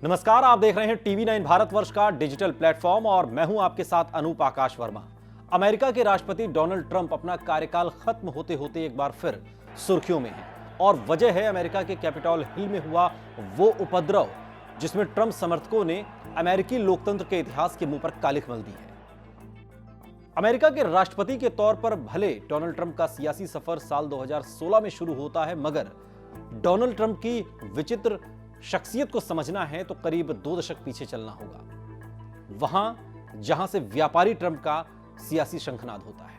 नमस्कार, आप देख रहे हैं टीवी 9 भारतवर्ष का डिजिटल प्लेटफॉर्म और मैं हूं आपके साथ अनूप आकाश वर्मा। अमेरिका के राष्ट्रपति डोनाल्ड ट्रंप अपना कार्यकाल खत्म होते होते एक बार फिर सुर्खियों में हैं और वजह है अमेरिका के कैपिटॉल हिल में हुआ वो उपद्रव जिसमें ट्रंप समर्थकों ने अमेरिकी लोकतंत्र के इतिहास के मुंह पर कालिख मल दी है। अमेरिका के राष्ट्रपति के तौर पर भले डोनाल्ड ट्रंप का सियासी सफर साल 2016 में शुरू होता है, मगर डोनाल्ड ट्रंप की विचित्र शख्सियत को समझना है तो करीब 2 दशक पीछे चलना होगा, वहां जहां से व्यापारी ट्रंप का सियासी शंखनाद होता है।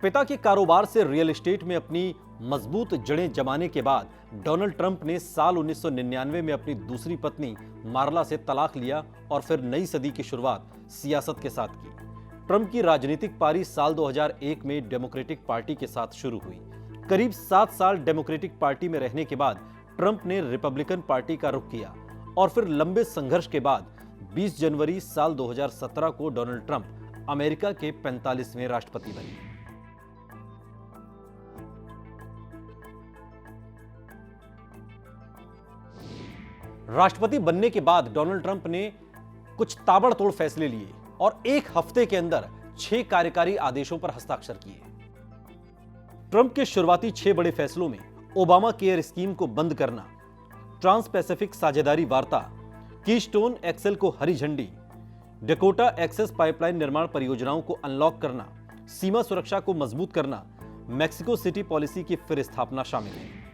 पिता के कारोबार से रियल एस्टेट में अपनी मजबूत जड़ें जमाने के बाद डोनाल्ड ट्रंप ने साल 1999 में अपनी दूसरी पत्नी मार्ला से तलाक लिया और फिर नई सदी की शुरुआत सियासत के साथ की। ट्रंप की राजनीतिक पारी साल 2001 में डेमोक्रेटिक पार्टी के साथ शुरू हुई। करीब 7 साल डेमोक्रेटिक पार्टी में रहने के बाद ट्रंप ने रिपब्लिकन पार्टी का रुख किया और फिर लंबे संघर्ष के बाद 20 जनवरी साल 2017 को डोनाल्ड ट्रंप अमेरिका के 45वें राष्ट्रपति बने। राष्ट्रपति बनने के बाद डोनाल्ड ट्रंप ने कुछ ताबड़तोड़ फैसले लिए और एक हफ्ते के अंदर 6 कार्यकारी आदेशों पर हस्ताक्षर किए। ट्रंप के शुरुआती 6 बड़े फैसलों में ओबामा केयर स्कीम को बंद करना, ट्रांस पैसिफिक साझेदारी वार्ता, कीस्टोन एक्सएल को हरी झंडी, डकोटा एक्सेस पाइपलाइन निर्माण परियोजनाओं को अनलॉक करना, सीमा सुरक्षा को मजबूत करना, मैक्सिको सिटी पॉलिसी की फिर स्थापना शामिल है।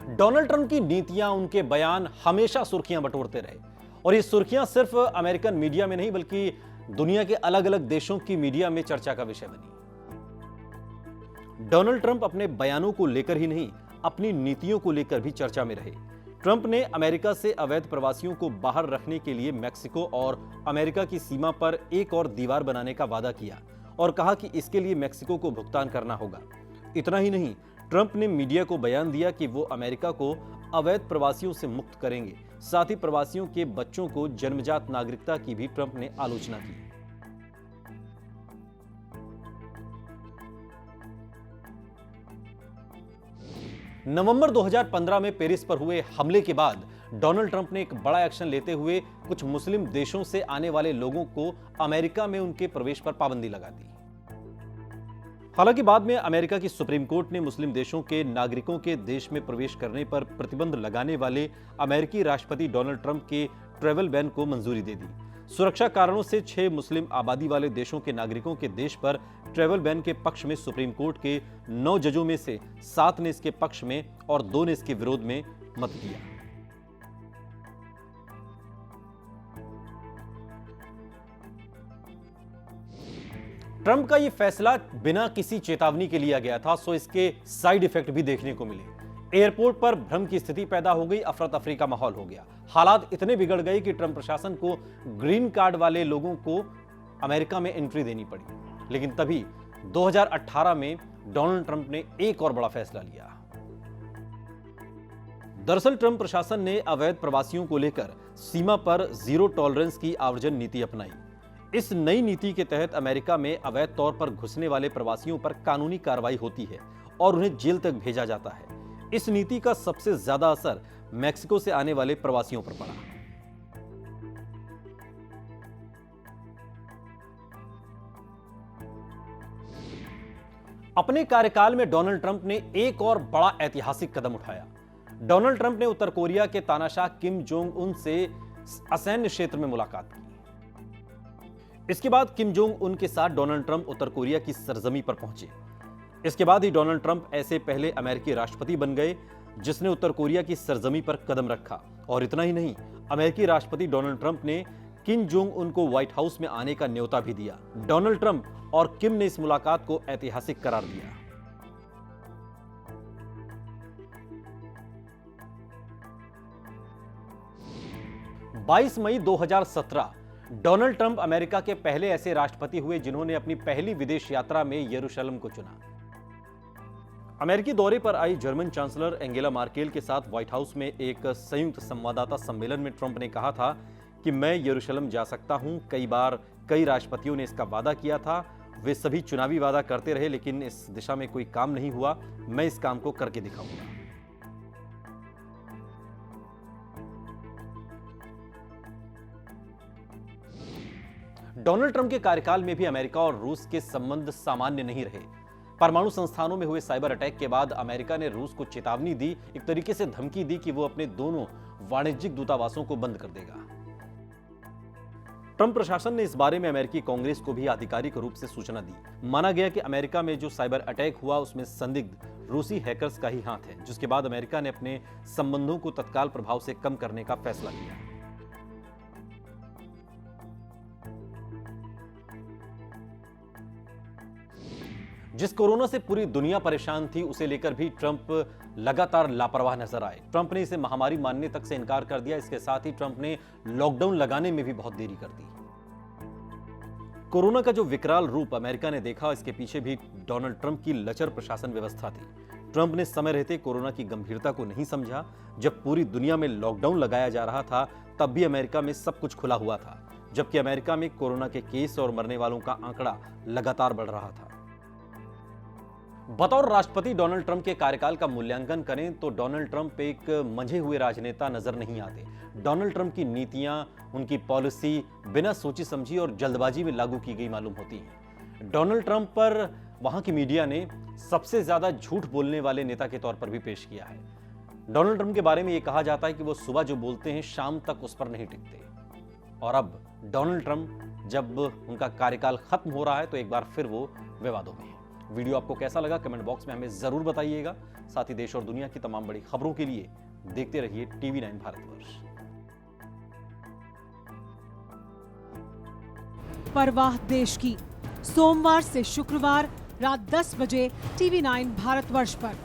डोनाल्ड ट्रंप की नीतियां, उनके बयान हमेशा सुर्खियां बटोरते रहे और ये सुर्खियां सिर्फ अमेरिकन मीडिया में नहीं बल्कि दुनिया के अलग अलग देशों की मीडिया में चर्चा का विषय बनी। डोनाल्ड ट्रंप अपने बयानों को लेकर ही नहीं, अपनी नीतियों को लेकर भी चर्चा में रहे। ट्रंप ने अमेरिका से अवैध प्रवासियों को बाहर रखने के लिए मैक्सिको और अमेरिका की सीमा पर एक और दीवार बनाने का वादा किया और कहा कि इसके लिए मैक्सिको को भुगतान करना होगा। इतना ही नहीं, ट्रंप ने मीडिया को बयान दिया कि वो अमेरिका को अवैध प्रवासियों से मुक्त करेंगे। साथ ही प्रवासियों के बच्चों को जन्मजात नागरिकता की भी ट्रंप ने आलोचना की। नवंबर 2015 में पेरिस पर हुए हमले के बाद डोनाल्ड ट्रंप ने एक बड़ा एक्शन लेते हुए कुछ मुस्लिम देशों से आने वाले लोगों को अमेरिका में उनके प्रवेश पर पाबंदी लगा दी। हालांकि बाद में अमेरिका की सुप्रीम कोर्ट ने मुस्लिम देशों के नागरिकों के देश में प्रवेश करने पर प्रतिबंध लगाने वाले अमेरिकी राष्ट्रपति डोनाल्ड ट्रंप के ट्रैवल बैन को मंजूरी दे दी। सुरक्षा कारणों से 6 मुस्लिम आबादी वाले देशों के नागरिकों के देश पर ट्रैवल बैन के पक्ष में सुप्रीम कोर्ट के 9 जजों में से 7 ने इसके पक्ष में और 2 ने इसके विरोध में मत दिया। ट्रंप का यह फैसला बिना किसी चेतावनी के लिया गया था, सो इसके साइड इफेक्ट भी देखने को मिले। एयरपोर्ट पर भ्रम की स्थिति पैदा हो गई, अफरा तफरी का माहौल हो गया। हालात इतने बिगड़ गए कि ट्रंप प्रशासन को ग्रीन कार्ड वाले लोगों को अमेरिका में एंट्री देनी पड़ी। लेकिन तभी 2018 में डोनाल्ड ट्रंप ने एक और बड़ा फैसला लिया। दरअसल ट्रंप प्रशासन ने अवैध प्रवासियों को लेकर सीमा पर जीरो टॉलरेंस की आवर्जन नीति अपनाई। इस नई नीति के तहत अमेरिका में अवैध तौर पर घुसने वाले प्रवासियों पर कानूनी कार्रवाई होती है और उन्हें जेल तक भेजा जाता है। इस नीति का सबसे ज्यादा असर मैक्सिको से आने वाले प्रवासियों पर पड़ा। अपने कार्यकाल में डोनाल्ड ट्रंप ने एक और बड़ा ऐतिहासिक कदम उठाया। डोनाल्ड ट्रंप ने उत्तर कोरिया के तानाशाह किम जोंग उन से असैन्य क्षेत्र में मुलाकात की। इसके बाद किम जोंग उन के साथ डोनाल्ड ट्रंप उत्तर कोरिया की सरजमी पर पहुंचे। इसके बाद ही डोनाल्ड ट्रंप ऐसे पहले अमेरिकी राष्ट्रपति बन गए जिसने उत्तर कोरिया की सरजमी पर कदम रखा। और इतना ही नहीं, अमेरिकी राष्ट्रपति डोनाल्ड ट्रंप ने किम जोंग उन को व्हाइट हाउस में आने का न्योता भी दिया। डोनाल्ड ट्रंप और किम ने इस मुलाकात को ऐतिहासिक करार दिया। बाईस मई 2017 डोनाल्ड ट्रंप अमेरिका के पहले ऐसे राष्ट्रपति हुए जिन्होंने अपनी पहली विदेश यात्रा में यरूशलेम को चुना। अमेरिकी दौरे पर आई जर्मन चांसलर एंगेला मार्केल के साथ व्हाइट हाउस में एक संयुक्त संवाददाता सम्मेलन में ट्रंप ने कहा था कि मैं यरूशलेम जा सकता हूं। कई बार कई राष्ट्रपतियों ने इसका वादा किया था। वे सभी चुनावी वादा करते रहे, लेकिन इस दिशा में कोई काम नहीं हुआ। मैं इस काम को करके दिखाऊंगा। डोनाल्ड ट्रंप के कार्यकाल में भी अमेरिका और रूस के संबंध सामान्य नहीं रहे। परमाणु संस्थानों में हुए साइबर अटैक के बाद अमेरिका ने रूस को चेतावनी दी, एक तरीके से धमकी दी कि वो अपने दोनों वाणिज्यिक दूतावासों को बंद कर देगा। ट्रंप प्रशासन ने इस बारे में अमेरिकी कांग्रेस को भी आधिकारिक रूप से सूचना दी। माना गया कि अमेरिका में जो साइबर अटैक हुआ उसमें संदिग्ध रूसी हैकर्स का ही हाथ है, जिसके बाद अमेरिका ने अपने संबंधों को तत्काल प्रभाव से कम करने का फैसला किया। जिस कोरोना से पूरी दुनिया परेशान थी, उसे लेकर भी ट्रंप लगातार लापरवाह नजर आए। ट्रंप ने इसे महामारी मानने तक से इनकार कर दिया। इसके साथ ही ट्रंप ने लॉकडाउन लगाने में भी बहुत देरी कर दी। कोरोना का जो विकराल रूप अमेरिका ने देखा, इसके पीछे भी डोनाल्ड ट्रंप की लचर प्रशासन व्यवस्था थी। ट्रंप ने समय रहते कोरोना की गंभीरता को नहीं समझा। जब पूरी दुनिया में लॉकडाउन लगाया जा रहा था, तब भी अमेरिका में सब कुछ खुला हुआ था, जबकि अमेरिका में कोरोना के केस और मरने वालों का आंकड़ा लगातार बढ़ रहा था। बतौर राष्ट्रपति डोनाल्ड ट्रंप के कार्यकाल का मूल्यांकन करें तो डोनाल्ड ट्रंप एक मंझे हुए राजनेता नजर नहीं आते। डोनाल्ड ट्रंप की नीतियां, उनकी पॉलिसी बिना सोची समझी और जल्दबाजी में लागू की गई मालूम होती हैं। डोनाल्ड ट्रंप पर वहां की मीडिया ने सबसे ज्यादा झूठ बोलने वाले नेता के तौर पर भी पेश किया है। डोनाल्ड ट्रंप के बारे में यह कहा जाता है कि वो सुबह जो बोलते हैं शाम तक उस पर नहीं टिकते। और अब डोनाल्ड ट्रंप जब उनका कार्यकाल खत्म हो रहा है तो एक बार फिर वो विवादों में है। वीडियो आपको कैसा लगा कमेंट बॉक्स में हमें जरूर बताइएगा। साथ ही देश और दुनिया की तमाम बड़ी खबरों के लिए देखते रहिए TV9 भारतवर्ष। परवाह देश की, सोमवार से शुक्रवार रात 10 बजे TV9 भारतवर्ष पर।